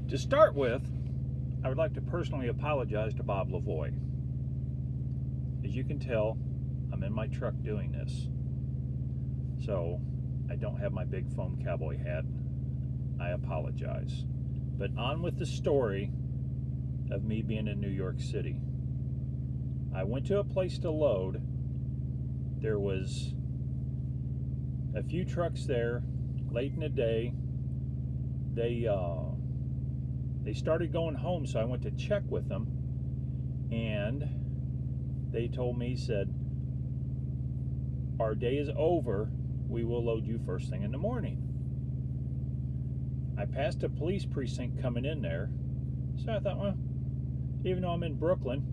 To start with, I would like to personally apologize to Bob Lavoie. As you can tell, I'm in my truck doing this, so I don't have my big foam cowboy hat. I apologize. But on with the story of me being in New York City. I went to a place to load. There was a few trucks there late in the day. They started going home, so I went to check with them, and they told me, said, our day is over, we will load you first thing in the morning. I passed a police precinct coming in there, so I thought, well, even though I'm in Brooklyn,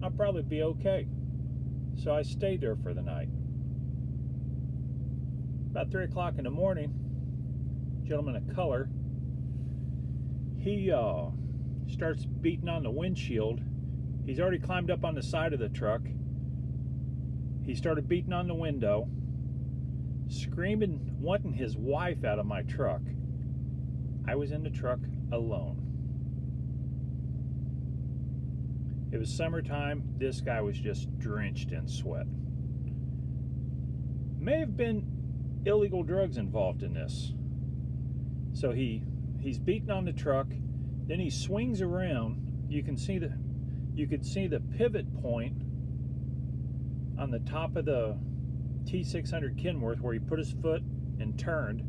I'll probably be okay. So I stayed there for the night. About 3 o'clock in the morning, gentleman of color, he starts beating on the windshield. He's already climbed up on the side of the truck. He started beating on the window, screaming, wanting his wife out of my truck. I was in the truck alone. It was summertime. This guy was just drenched in sweat. May have been illegal drugs involved in this. So he's beating on the truck, then he swings around. You could see the pivot point on the top of the T600 Kenworth where he put his foot and turned,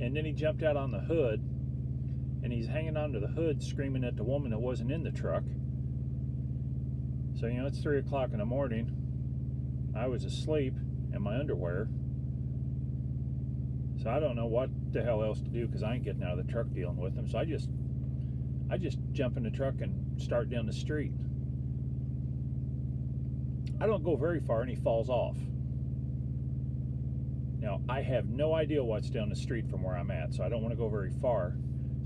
and then he jumped out on the hood, and he's hanging onto the hood screaming at the woman that wasn't in the truck. So it's 3 o'clock in the morning. I was asleep in my underwear. So I don't know what the hell else to do, because I ain't getting out of the truck dealing with him. So I just jump in the truck and start down the street. I don't go very far and he falls off. Now, I have no idea what's down the street from where I'm at, so I don't want to go very far.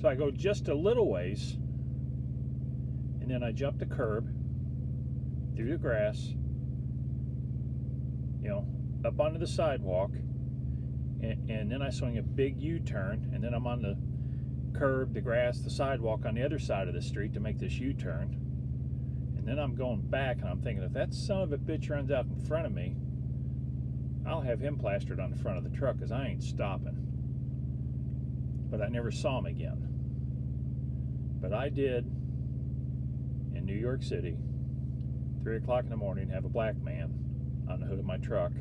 So I go just a little ways, and then I jump the curb, through the grass, up onto the sidewalk, and then I swing a big U-turn, and then I'm on the curb, the grass, the sidewalk on the other side of the street to make this U-turn. And then I'm going back, and I'm thinking, if that son of a bitch runs out in front of me, I'll have him plastered on the front of the truck, because I ain't stopping. But I never saw him again. But I did, in New York City, 3 o'clock in the morning, have a black man on the hood of my truck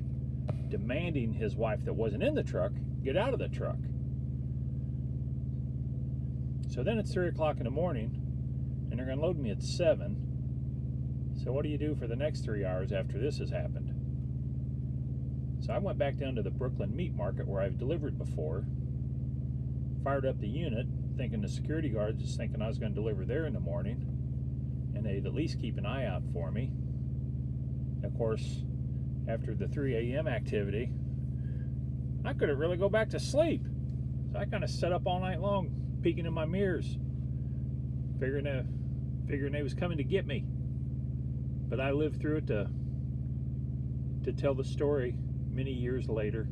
demanding his wife that wasn't in the truck get out of the truck. So then it's 3 o'clock in the morning, and they're going to load me at 7. So what do you do for the next 3 hours after this has happened? So I went back down to the Brooklyn meat market where I've delivered before, fired up the unit, thinking the security guards just thinking I was going to deliver there in the morning, and they'd at least keep an eye out for me. Of course, after the 3 a.m. activity, I couldn't really go back to sleep. So I kind of sat up all night long, peeking in my mirrors, figuring they was coming to get me. But I lived through it to tell the story many years later.